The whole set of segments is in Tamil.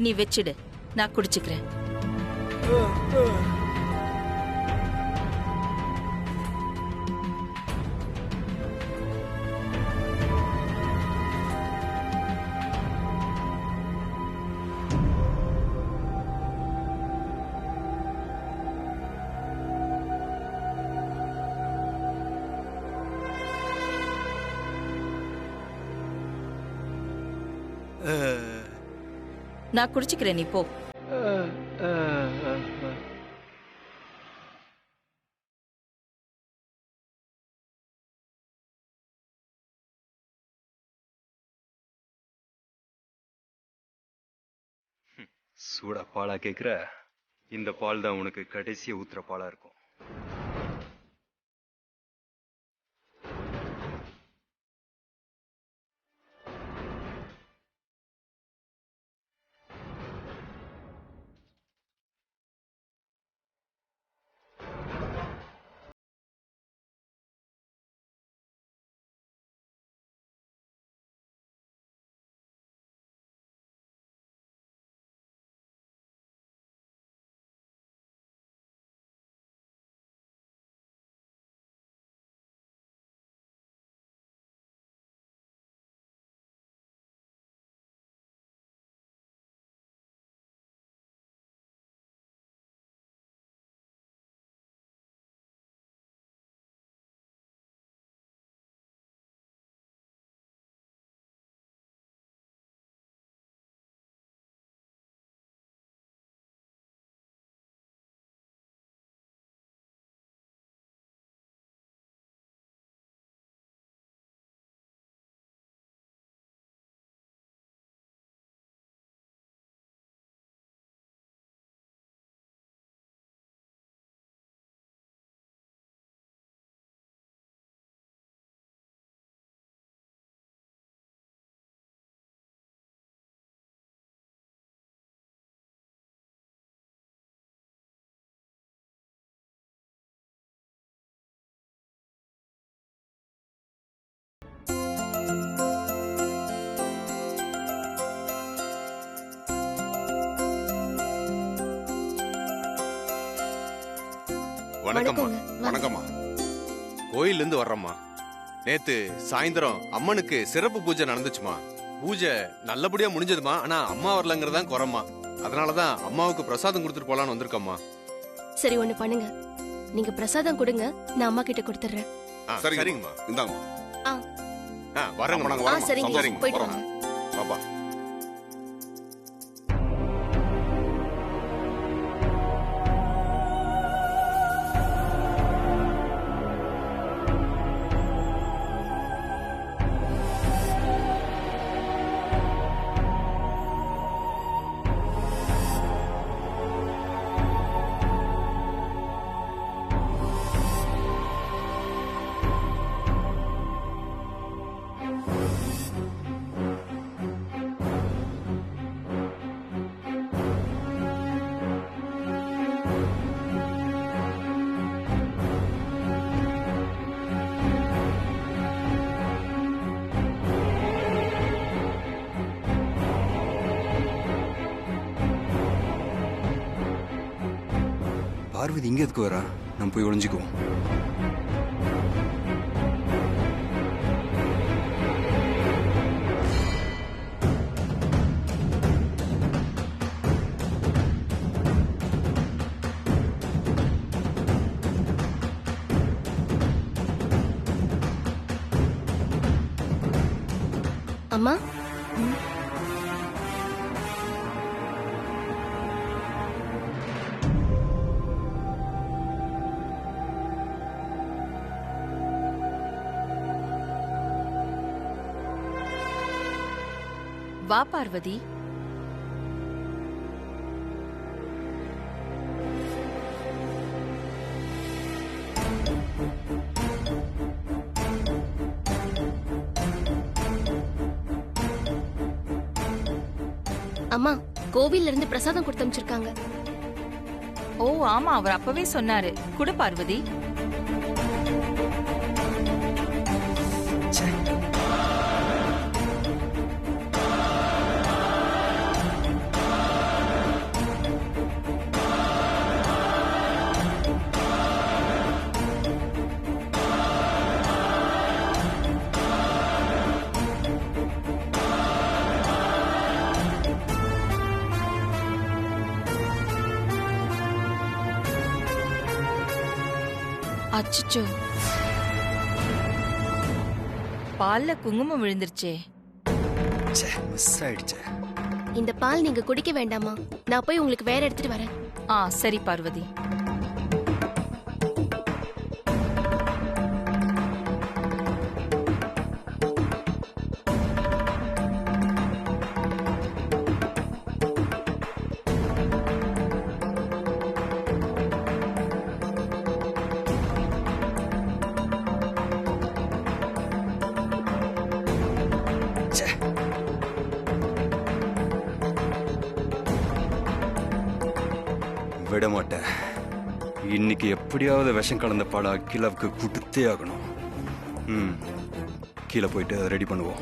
நீ வச்சிடு, நான் குடிச்சுக்கிறேன். நான் குடிச்சுக்கிறேன், நீ போ. சூடா பாலா கேக்குற? இந்த பால் தான் உனக்கு கடைசியா ஊத்துற பாலா இருக்கும். வணக்கம்மா. வணக்கம்மா. கோயில்ல இருந்து வர்றம்மா. நேத்து சாயந்தரம் அம்மனுக்கு சிறப்பு பூஜை நடந்துச்சுமா. பூஜை நல்லபடியா முடிஞ்சதுமா. ஆனா அம்மா வரலங்கிறதான் குறம்மா. அதனாலதான் அம்மாவுக்கு பிரசாதம் கொடுத்துட்டு போலான்னு வந்திருக்கம்மா. சரி, ஒண்ணு பண்ணுங்க, நீங்க பிரசாதம் கொடுங்க, நான் அம்மா கிட்ட கொடுத்துறேன். சரிங்கம்மா. இந்தாங்கம்மா. வரேங்க. சரிங்க, போயிட்டு வாங்க. பாப்பா. பார்வதி இங்க எதுக்கு வரா? நம்ம போய் ஒளிஞ்சுக்குவோம். அம்மா, வா பார்வதி. அம்மா, கோவில்ல இருந்து பிரசாதம் கொடுத்து அனுப்பிச்சிருக்காங்க. ஓ ஆமா, அவர் அப்பவே சொன்னாரு. குடு பார்வதி. அச்சச்சோ, பால்ல குங்குமம் விழுந்துருச்சே. மிஸ் ஆயிடுச்சே. இந்த பால் நீங்க குடிக்க வேண்டாமா? நான் போய் உங்களுக்கு வேற எடுத்துட்டு வரேன். சரி பார்வதி. விட மாட்டேன். இன்னைக்கு எப்படியாவது விஷம் கலந்த பாலை அகிலாவுக்கு கொடுத்தே ஆகணும். கீழே போயிட்டு ரெடி பண்ணுவோம்.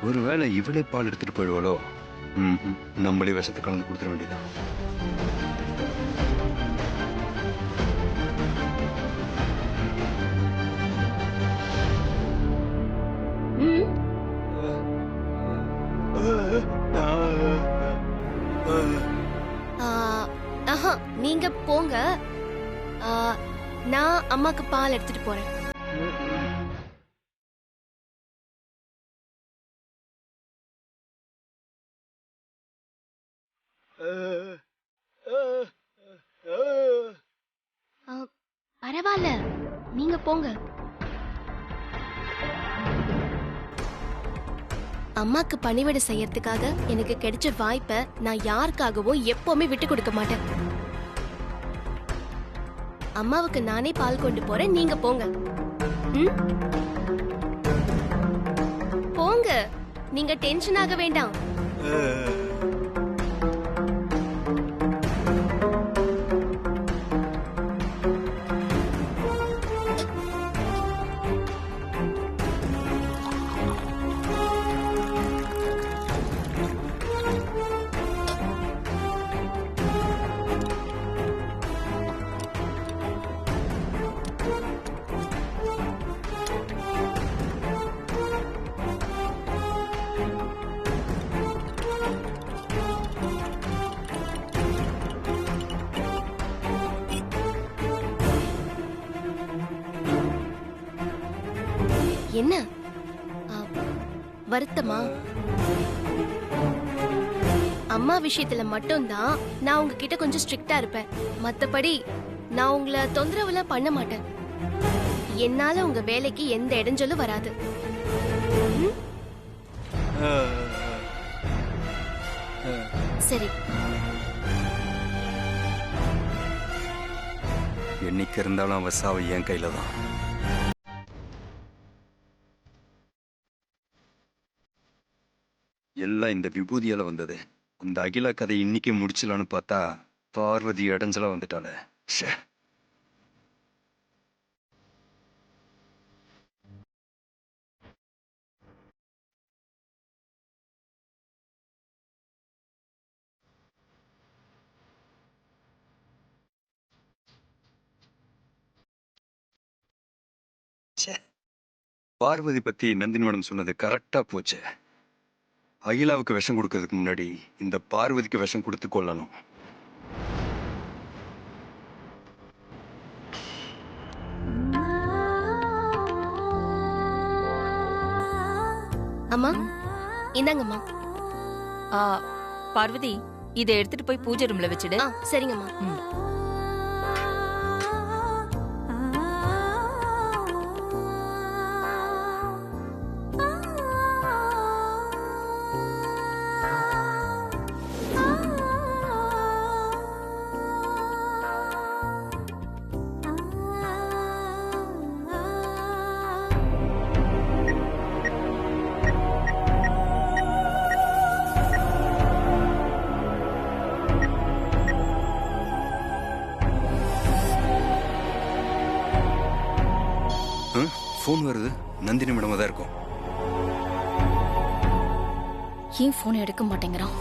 ஒருவேளை இவளே பால் எடுத்துட்டு போயிடுவாளோ? நம்மளே விஷத்தை கலந்து கொடுத்துட வேண்டியதான். நீங்க போங்க. நான் அம்மாக்கு பால் எடுத்துட்டு போறேன். பரவாயில்ல, நீங்க போங்க. அம்மாக்கு பணிவிடை செய்யறதுக்காக எனக்கு கிடைச்ச வாய்ப்பை நான் யாருக்காகவும் எப்பவுமே விட்டு கொடுக்க மாட்டேன். அம்மாவுக்கு நானே பால் கொண்டு போறேன், நீங்க போங்க. போங்க, நீங்க டென்ஷன் ஆக வேண்டாம். என்ன வருத்தமா? அம்மா விஷயத்துல மட்டும்தான் நான் உங்ககிட்ட கொஞ்சம் ஸ்ட்ரிக்டா இருப்பேன். மத்தபடி நான் உங்களை தொந்தரவுலாம் பண்ண மாட்டேன். என்னால உங்க வேலைக்கு எந்த இடைஞ்சலும் வராது. சரி. என்னைக்கு இருந்தாலும் அவ சாவு என் கையில தான். எல்லாம் இந்த விபூதியால வந்தது. இந்த அகிலா கதை இன்னைக்கு முடிச்சலான்னு பார்த்தா பார்வதி இடைஞ்சலா வந்துட்டாளே. பார்வதி பத்தி நந்தினி மேடம் சொன்னது கரெக்டா போச்சு. அகிலாவுக்கு விஷம் கொடுக்கறதுக்கு முன்னாடி இந்த பார்வதிக்கு விஷம் கொடுத்து கொள்ளணும். அம்மா இந்தாங்கம்மா. ஆ, பார்வதி இதை எடுத்துட்டு போய் பூஜை ரூம்ல வச்சுடு. சரிங்கம்மா. ம். ஃபோன் வருது. நந்தினி மேடம் தான் இருக்கும். ஏன் போன் எடுக்க மாட்டேங்கிறான்?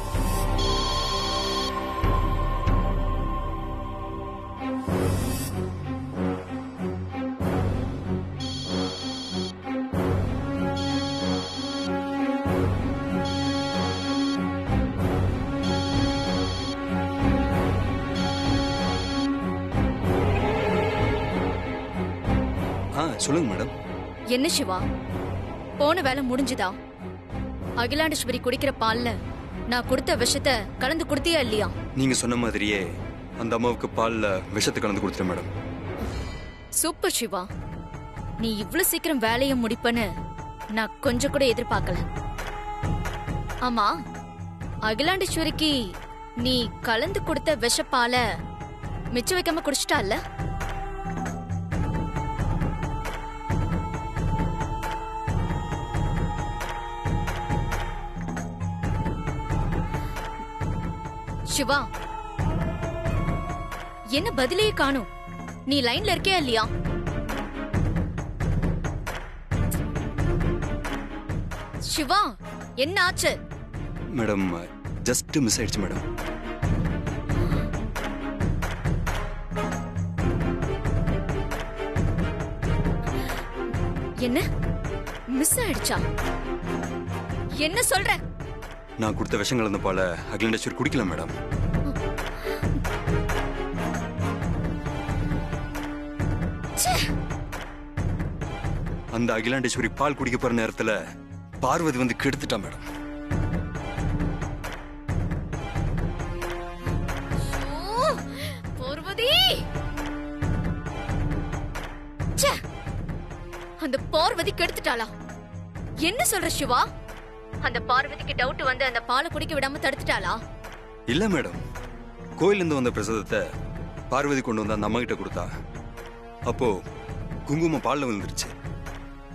சொல்லுங்க மேடம். என்ன சிவா, போன வேலை முடிஞ்சுதா? அகிலாண்டேஸ்வரி குடிக்கிற பால்ல நான் கொடுத்த விஷத்தை கலந்து கொடுத்தியா இல்லையா? நீங்க சொன்ன மாதிரியே அந்த அம்மாவுக்கு பால்ல விஷத்தை கலந்து கொடுத்துட்டேன் மேடம். சூப்பர் சிவா, நீ இவ்ளோ சீக்கிரம் வேலையை முடிப்பன்னு நான் கொஞ்சம் கூட எதிர்பார்க்கல. ஆமா, அகிலாண்டேஸ்வரிக்கு நீ கலந்து கொடுத்த விஷப்பால மிச்சம் வைக்காம குடிச்சிட்டால? சிவா, என்ன பதிலே காணும்? நீ லைன்ல இருக்கியா இல்லையா? சிவா, என்ன ஆச்சு? மேடம் ஜஸ்ட் மிஸ் ஆயிடுச்சு மேடம். என்ன மிஸ் ஆயிடுச்சா? என்ன சொல்ற? நான் கொடுத்த விஷம் கலந்த பால அகிலாண்டேஸ்வரி குடிக்கல மேடம். அந்த அகிலாண்டேஸ்வரி பால் குடிக்க போற நேரத்துல பார்வதி வந்து கெடுத்துட்டா மேடம். பார்வதி, அந்த பார்வதி கெடுத்துட்டாளா? என்ன சொல்ற சிவா? அந்த பார்வதிக்கு டவுட் வந்து அந்த பாலை குடிக்க விடாம தடுத்துட்டாளா? இல்ல மேடம், கோயில இருந்து வந்த பிரசாதத்தை பார்வதி கொண்டு வந்து அந்த அம்மா கிட்ட கொடுத்தா. அப்போ குங்குமம் பால்ல விழுந்துருச்சு.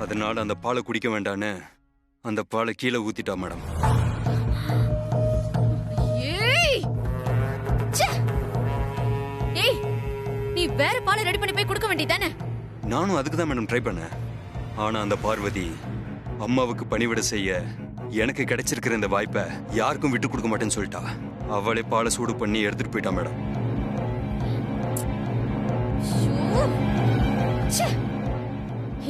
அதனால அந்த பாலை குடிக்க வேண்டான்னு அந்த பாலை கீழே ஊத்திட்டா மேடம். ஏய், ஏய், நீ வேற பாலை ரெடி பண்ணி போய் கொடுக்க வேண்டியதானே? நானும் அதுக்கு தான் மேடம் ட்ரை பண்ணேன். ஆனா அந்த பார்வதி அம்மாவுக்கு பணிவிட செய்ய எனக்கு கிடைச்சிருக்கிற இந்த வாய்ப்பை யாருக்கும் விட்டு கொடுக்க மாட்டேன்னு சொல்லிட்டா. அவளே பாலை சூடு பண்ணி எடுத்துட்டு போயிட்டா மேடம்.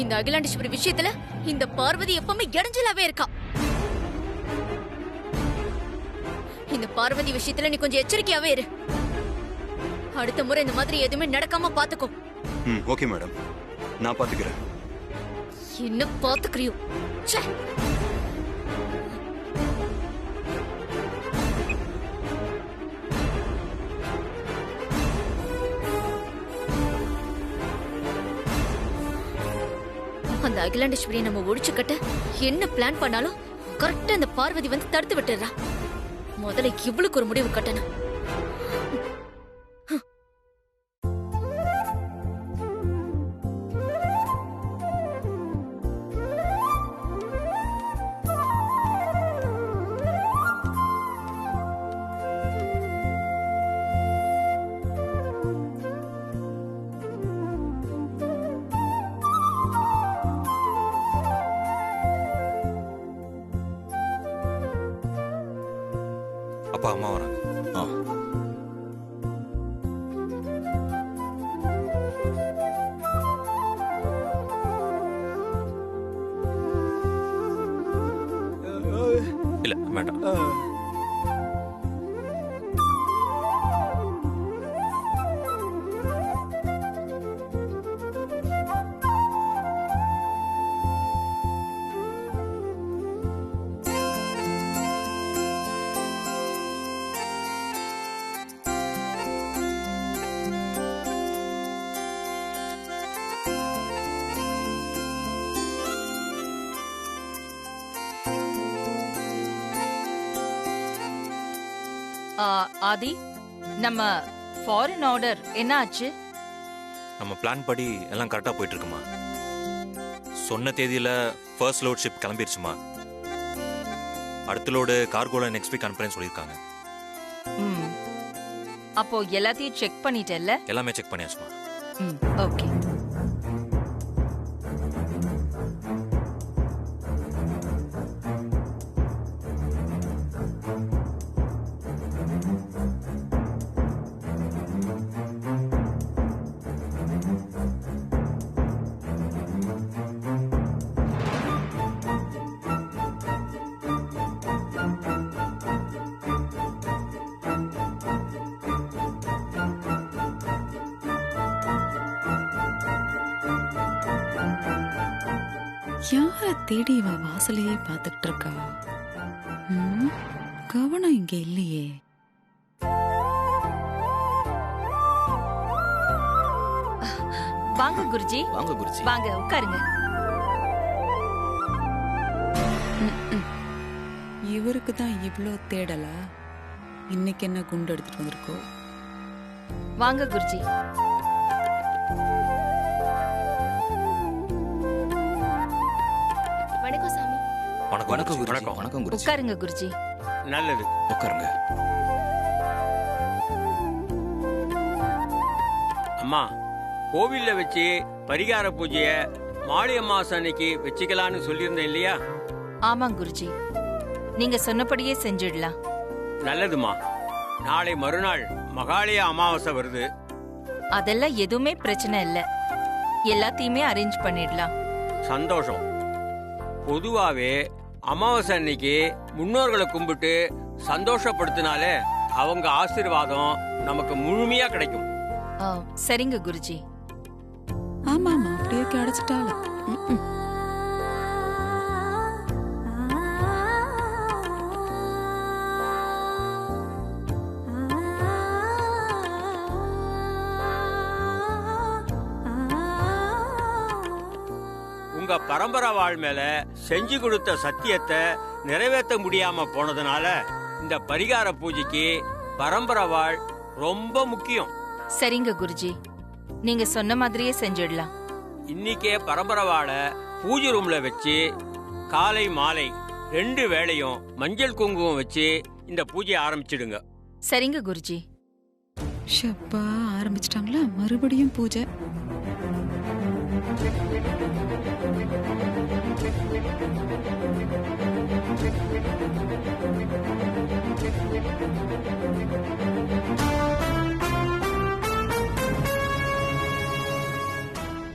இந்த அகிலாண்டேஸ்வரி விஷயத்துல இந்த பார்வதி எப்பவுமே இடைஞ்சலாவே இருக்கா. இந்த பார்வதி விஷயத்துல நீ கொஞ்சம் எச்சரிக்கையாவே இரு. அடுத்த முறை இந்த மாதிரி எதுவுமே நடக்காம பாத்துக்கோ. ஓகே மேடம், நான் பாத்துக்கிறேன். என்ன பாத்துக்கிறியோ? அந்த அகிலாண்டேஸ்வரியை நம்ம ஒழிச்சு கட்ட என்ன பிளான் பண்ணாலும் கரெக்டா அந்த பார்வதி வந்து தடுத்து விட்டுறா. முதல்ல இவளுக்கு ஒரு முடிவு கட்டணும். அப்பா அம்மா வராங்க. ஆதி, நம்ம ஃபாரின் ஆர்டர் என்ன ஆச்சு? நம்ம பிளான் படி எல்லாம் கரெக்டா போயிட்டு இருக்குமா. சொன்ன தேதியில ஃபர்ஸ்ட் லோட் ஷிப் கிளம்பிருச்சுமா. அடுத்த லோடு கார்கோல நெக்ஸ்ட் வீக் அனுப்புறேன்னு சொல்லியிருக்காங்க. ம். அப்போ எல்லாத்தையும் செக் பண்ணிட்டல்ல? எல்லாமே செக் பண்ணியாச்சுமா. ம், ஓகே. யார தேடி இவ வாசலையே பார்த்துட்டு இருக்கா? கவனம் இங்க இல்லையே. வாங்க குருஜி. வாங்க குருஜி. வாங்க உட்காருங்க. இவருக்கு தான் இவ்ளோ தேடலா? இன்னைக்கு என்ன குண்டு எடுத்துட்டு வந்திருக்கோ? வாங்க குருஜி. வணக்கம் சாமி. வணக்கம் குருஜி. வணக்கம் குருஜி. உட்காருங்க குருஜி. நல்லது. உட்காருங்க. அம்மா, கோவில்ல வச்சு பரிகார பூஜைய மாளி அமாவாசை அன்னைக்கு வச்சுக்கலான்னு சொல்லியிருந்தேன் இல்லையா? ஆமாங்க குருஜி, நீங்க சொன்னபடியே செஞ்சிடலாம். நல்லதுமா. நாளை மறுநாள் மகாலய அமாவாசை வருது. அதெல்லாம் எதுவுமே பிரச்சனை இல்ல. எல்லாத்தையுமே அரேஞ்ச் பண்ணிடலாம். சந்தோஷம். பொதுவாவே அமாவாசை அன்னைக்கு முன்னோர்களை கும்பிட்டு சந்தோஷப்படுத்தினாலே அவங்க ஆசீர்வாதம் நமக்கு முழுமையா கிடைக்கும். சரிங்க குருஜி. ஆமா ஆமா, அப்படியே அடைச்சிட்டாலும். உங்க பரம்பரை வாழ் மேல செஞ்சு கொடுத்த சத்தியத்தை நிறைவேற்ற முடியாம போனதுனால இந்த பரிகார பூஜைக்கு பரம்பரை வாழ் ரொம்ப முக்கியம். சரிங்க குருஜி, நீங்க சொன்ன மாதிரியே செஞ்சிடலாம். இன்னைக்கே பரம்பரை வாழை பூஜை ரூம்ல வச்சு காலை மாலை 2 வேளையும் மஞ்சள் குங்குமம் வச்சு இந்த பூஜையை ஆரம்பிச்சிடுங்க. சரிங்க குருஜி. ஷப்பா, ஆரம்பிச்சிட்டாங்களா? மறுபடியும் பூஜை.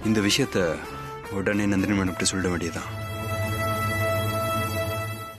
இந்த விஷயத்த உடனே நந்தினி மேடம் சொல்லிட வேண்டியதான்.